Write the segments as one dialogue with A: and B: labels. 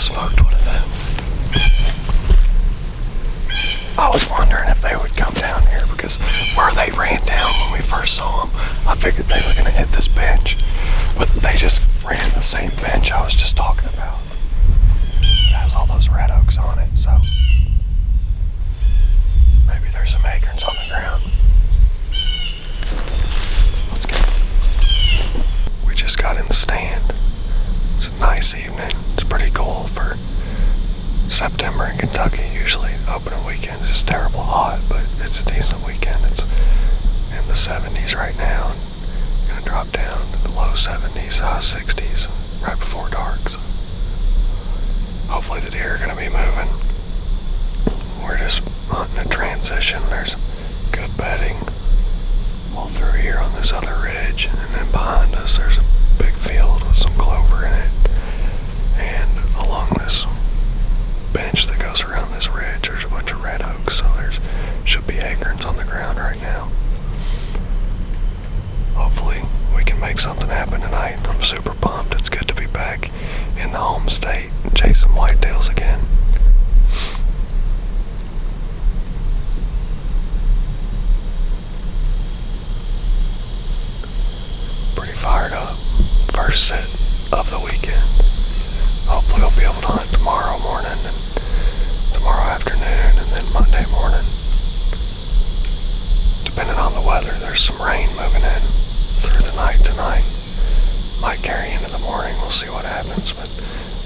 A: smoked one of them. I was wondering if they would come down here because where they ran down when we first saw them, I figured they were going to hit this bench, but they just ran the same bench I was just talking about. It has all those red oaks on it, so maybe there's some acorns on the ground. Let's go. We just got in the stand. It's a nice evening. It's pretty cool for September in Kentucky. Usually opening weekend is terrible hot, but it's a decent weekend. It's in the 70s right now. Gonna drop down to the low 70s, high 60s right before dark. So hopefully the deer are gonna be moving. We're just hunting a transition. There's good bedding all through here on this other ridge, and then behind us there's a big field with some clover in it. And along this bench that goes around this ridge, there's a bunch of red oaks, so there should be acorns on the ground right now. Hopefully we can make something happen tonight. I'm super pumped. It's good to be back in the home state chasing whitetails again. Pretty fired up. First set of the weekend. Hopefully I'll be able to hunt tomorrow morning and tomorrow afternoon and then Monday morning. Depending on the weather, there's some rain moving in through the night tonight. Might carry into the morning, we'll see what happens, but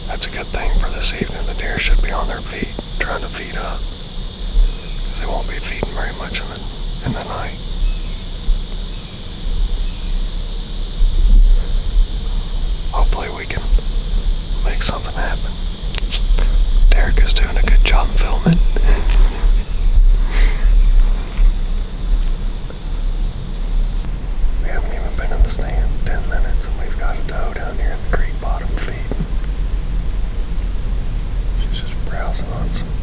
A: that's a good thing for this evening. The deer should be on their feet, trying to feed up. They won't be feeding very much in the night. Hopefully we can make something happen. Derek is doing a good job filming. We haven't even been in the stand 10 minutes and we've got a doe down here in the creek bottom feeding. She's just browsing on some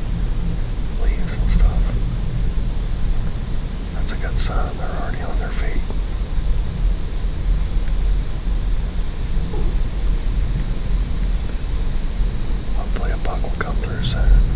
A: leaves and stuff. That's a good sign. They're already on their feet. Hopefully a buck will come through soon.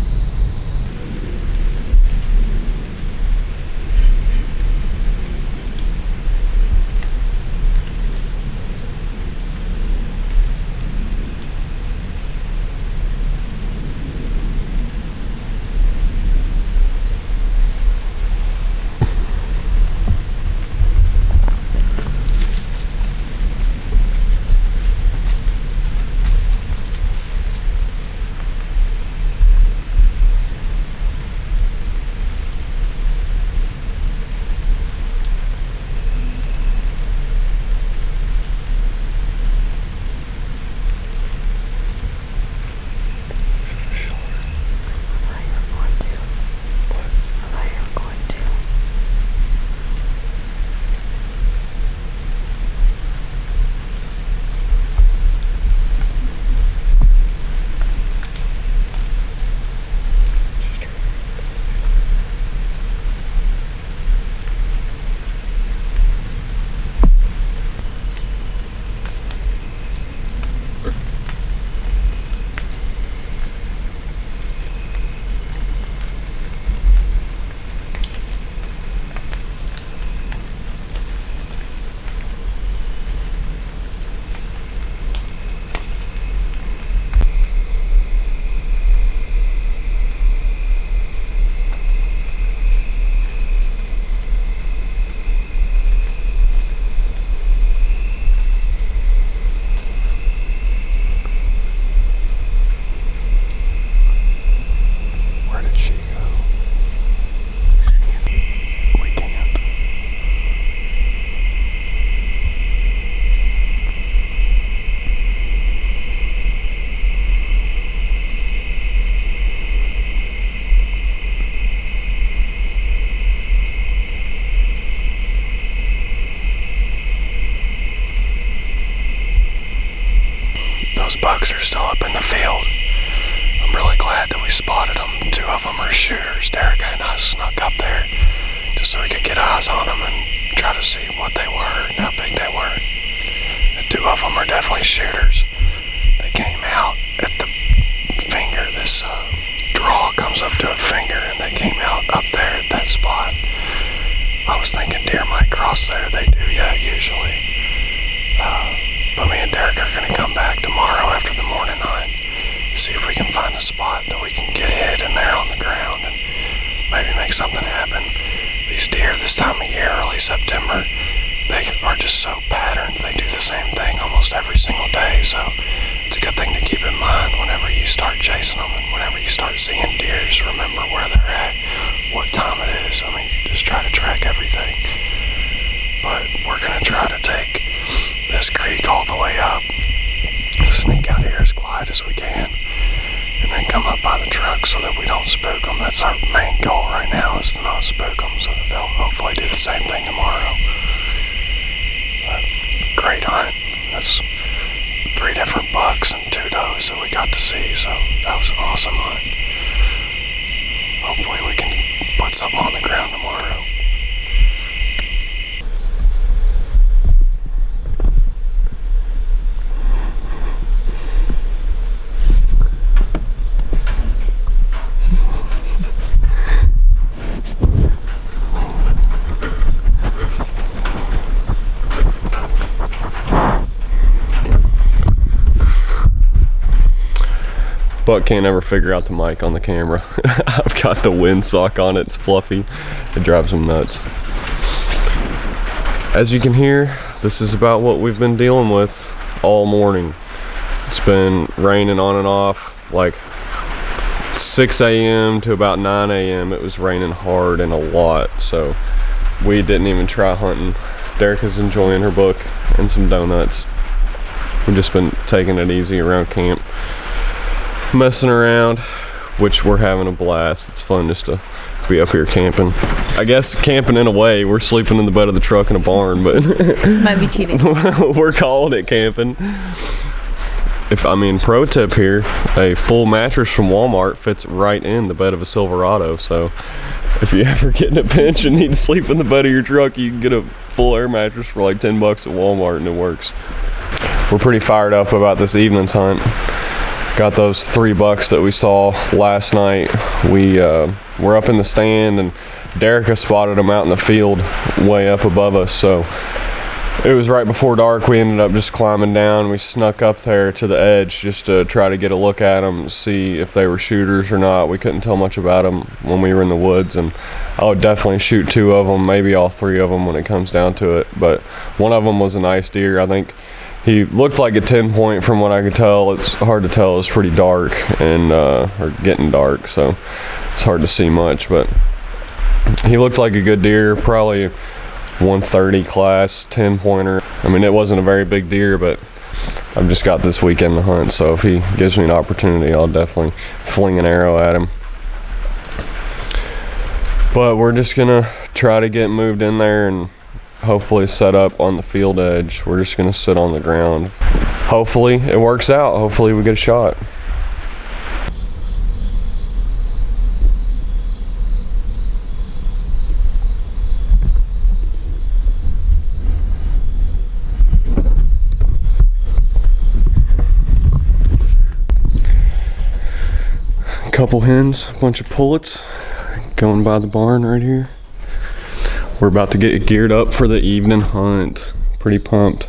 A: Those bucks are still up in the field. I'm really glad that we spotted them. 2 of them are shooters. Derek and I snuck up there just so we could get eyes on them and try to see what they were and how big they were. The 2 of them are definitely shooters. They came out at the early September, they are just so patterned. They do the same thing almost every single day, so it's a good thing to keep in mind whenever you start chasing them and whenever you start seeing deer. Just remember where they're at, what time it is. I mean, just try to track everything. But we're gonna try to take this creek all the way up, sneak out here as quiet as we can, and then come up by the truck so that we don't spook them. That's our main goal right now, is to not spook them, so that they'll hopefully do the same thing tomorrow. But great hunt. That's 3 different bucks and 2 does that we got to see, so that was an awesome hunt. Hopefully we can put something on the ground tomorrow.
B: Buck can't ever figure out the mic on the camera. I've got the windsock on it, it's fluffy. It drives him nuts. As you can hear, this is about what we've been dealing with all morning. It's been raining on and off, like 6 a.m. to about 9 a.m. It was raining hard and a lot, so we didn't even try hunting. Derica's enjoying her book and some donuts. We've just been taking it easy around camp, messing around, which we're having a blast. It's fun just to be up here camping. I guess camping in a way. We're sleeping in the bed of the truck in a barn, but
C: might be cheating.
B: We're calling it camping. Pro tip here, a full mattress from Walmart fits right in the bed of a Silverado, so if you ever get in a pinch and need to sleep in the bed of your truck, you can get a full air mattress for like 10 bucks at Walmart and it works. We're pretty fired up about this evening's hunt. Got those 3 bucks that we saw last night. We were up in the stand and Derica spotted them out in the field way up above us, so it was right before dark. We ended up just climbing down. We snuck up there to the edge just to try to get a look at them, see if they were shooters or not. We couldn't tell much about them when we were in the woods, and I would definitely shoot 2 of them, maybe all 3 of them when it comes down to it, but one of them was a nice deer. I think he looked like a 10-point from what I could tell. It's hard to tell. It's pretty dark and or getting dark, so it's hard to see much, but he looked like a good deer, probably 130 class, 10-pointer. I mean, it wasn't a very big deer, but I've just got this weekend to hunt, so if he gives me an opportunity, I'll definitely fling an arrow at him. But we're just gonna try to get moved in there and hopefully set up on the field edge. We're just gonna sit on the ground. Hopefully it works out. Hopefully we get a shot. Couple hens, a bunch of pullets going by the barn right here. We're about to get geared up for the evening hunt. Pretty pumped.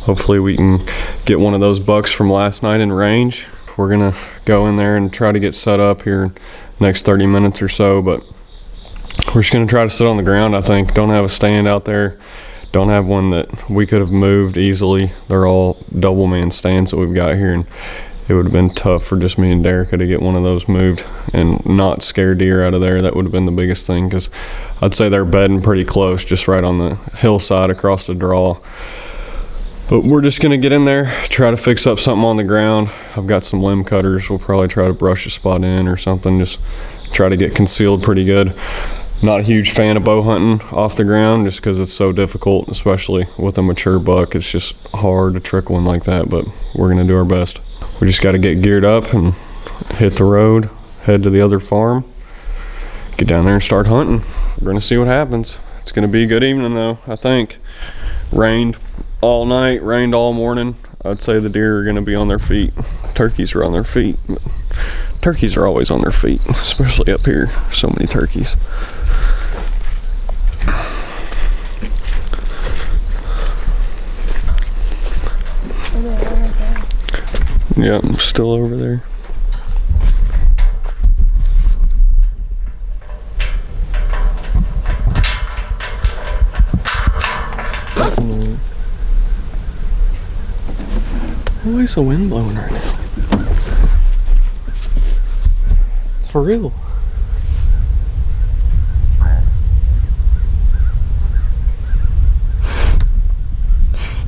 B: Hopefully we can get one of those bucks from last night in range. We're gonna go in there and try to get set up here in the next 30 minutes or so, but we're just gonna try to sit on the ground, I think. Don't have a stand out there. Don't have one that we could have moved easily. They're all double man stands that we've got here, and it would have been tough for just me and Derica to get one of those moved and not scare deer out of there. That would have been the biggest thing, because I'd say they're bedding pretty close, just right on the hillside across the draw. But we're just gonna get in there, try to fix up something on the ground. I've got some limb cutters. We'll probably try to brush a spot in or something, just try to get concealed pretty good. Not a huge fan of bow hunting off the ground just because it's so difficult, especially with a mature buck. It's just hard to trick one like that, but we're gonna do our best. We just got to get geared up and hit the road, head to the other farm, get down there and start hunting. We're going to see what happens. It's going to be a good evening though, I think. Rained all night, rained all morning. I'd say the deer are going to be on their feet. Turkeys are on their feet. Turkeys are always on their feet, especially up here. So many turkeys. Yeah, I'm still over there. Why is the wind blowing right now? For real.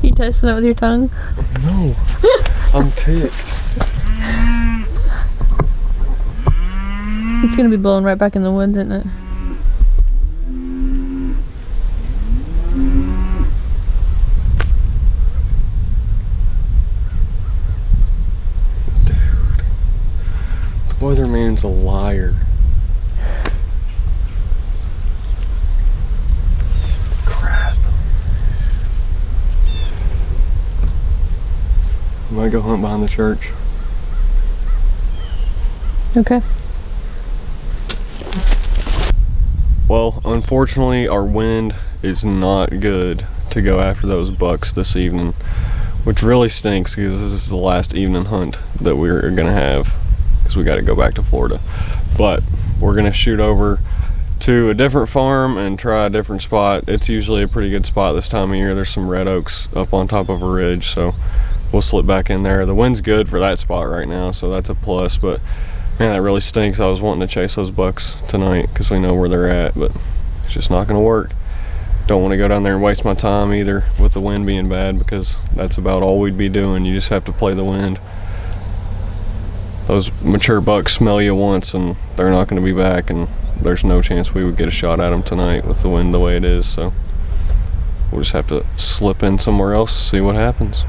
C: You testing it with your tongue?
B: No. I'm ticked.
C: It's gonna be blowing right back in the woods, isn't it?
B: The weatherman's a liar. Crap. I might go hunt behind the church.
C: Okay.
B: Well, unfortunately, our wind is not good to go after those bucks this evening, which really stinks because this is the last evening hunt that we're gonna have because we got to go back to Florida. But we're gonna shoot over to a different farm and try a different spot. It's usually a pretty good spot this time of year. There's some red oaks up on top of a ridge, so we'll slip back in there. The wind's good for that spot right now, so that's a plus, but man, that really stinks. I was wanting to chase those bucks tonight because we know where they're at, but it's just not going to work. Don't want to go down there and waste my time either with the wind being bad because that's about all we'd be doing. You just have to play the wind. Those mature bucks smell you once and they're not going to be back, and there's no chance we would get a shot at them tonight with the wind the way it is, so we'll just have to slip in somewhere else, see what happens.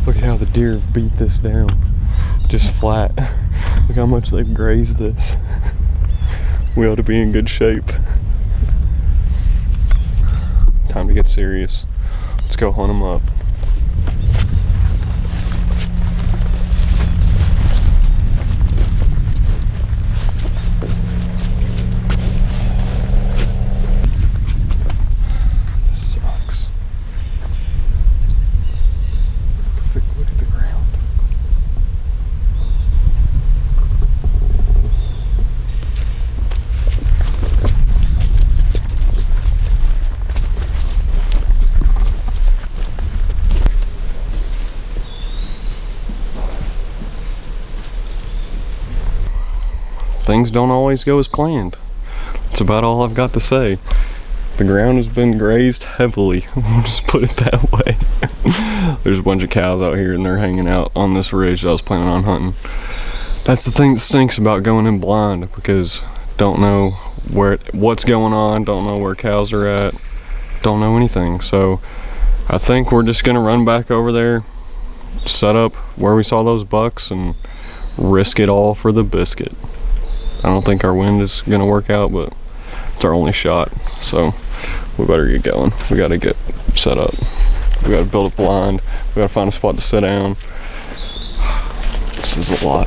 B: Look at how the deer beat this down. Just flat. Look how much they've grazed this. We ought to be in good shape. Time to get serious. Let's go hunt them up. Things don't always go as planned. That's about all I've got to say. The ground has been grazed heavily. We'll just put it that way. There's a bunch of cows out here and they're hanging out on this ridge that I was planning on hunting. That's the thing that stinks about going in blind, because don't know what's going on, don't know where cows are at, don't know anything. So I think we're just gonna run back over there, set up where we saw those bucks, and risk it all for the biscuit. I don't think our wind is gonna work out, but it's our only shot, so we better get going. We gotta get set up. We gotta build a blind. We gotta find a spot to sit down. This is a lot.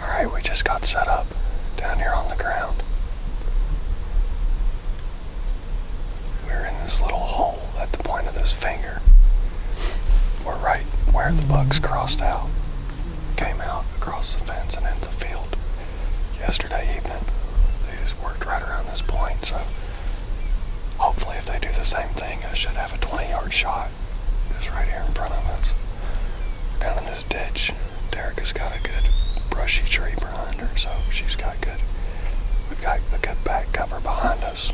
A: Alright, we just got set up down here on the ground. We're in this little hole at the point of this finger. We're right where the bucks crossed out, came out across the fence and into the field yesterday evening. They just worked right around this point, so hopefully if they do the same thing, I should have a 20-yard shot just right here in front of us. Down in this ditch, Derek has got a good brushy tree behind her, so she's got good. We've got a good back cover behind us.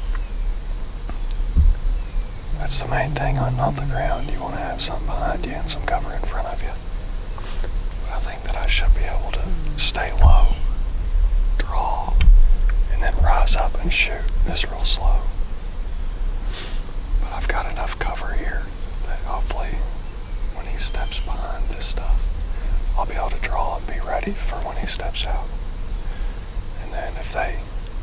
A: That's the main thing on the ground. You want to have some behind you and some cover in front of you. But I think that I should be able to stay low, draw, and then rise up and shoot this real slow. But I've got enough cover here that hopefully when he steps behind this stuff, I'll be able to draw and be ready for when he steps out. And then if they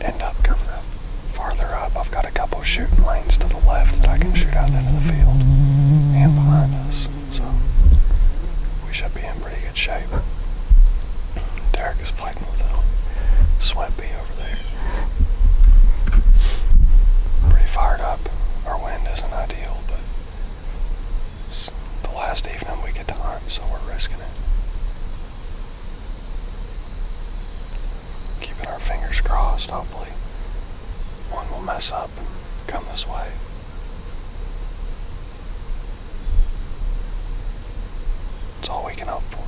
A: end up covering up farther up, I've got a couple shooting lanes to the left that I can shoot out into the field and behind us. So we should be in pretty good shape. Derek is fighting with a sweat bee over there. Pretty fired up. Our wind isn't ideal, but it's the last evening we get to hunt, so we're risking it. Don't mess up. Come this way. It's all we can hope for.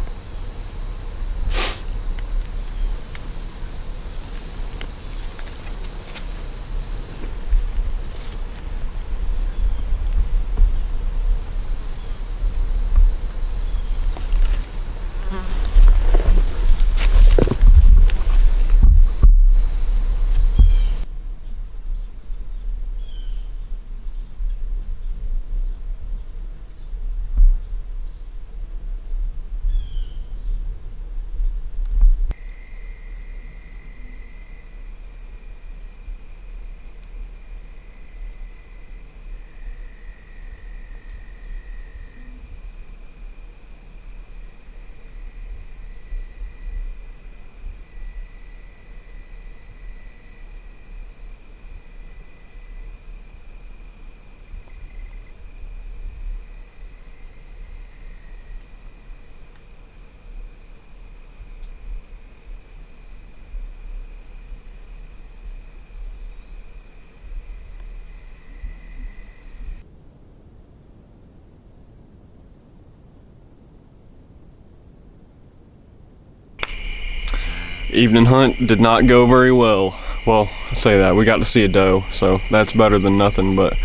B: Evening hunt did not go very well. Well, I say that, we got to see a doe, so that's better than nothing, but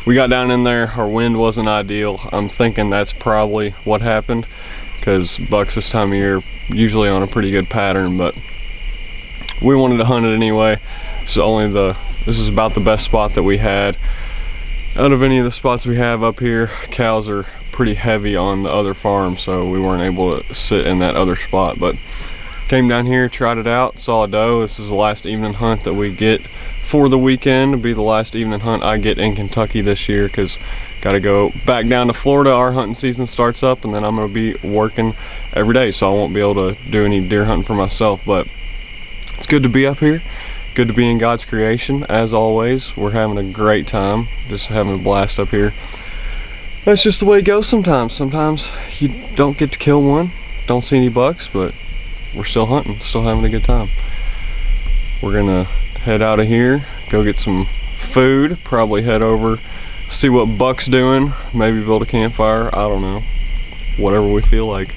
B: we got down in there, our wind wasn't ideal. I'm thinking that's probably what happened, because bucks this time of year usually on a pretty good pattern, but we wanted to hunt it anyway. This is about the best spot that we had. Out of any of the spots we have up here, cows are pretty heavy on the other farm, so we weren't able to sit in that other spot, but came down here, tried it out, saw a doe. This is the last evening hunt that we get for the weekend. It'll be the last evening hunt I get in Kentucky this year, because got to go back down to Florida. Our hunting season starts up, and then I'm going to be working every day, so I won't be able to do any deer hunting for myself. But it's good to be up here, good to be in God's creation. As always, we're having a great time, just having a blast up here. That's just the way it goes sometimes. Sometimes you don't get to kill one, don't see any bucks, but we're still hunting, still having a good time. We're gonna head out of here, go get some food, probably head over, see what Buck's doing, maybe build a campfire, I don't know, whatever we feel like.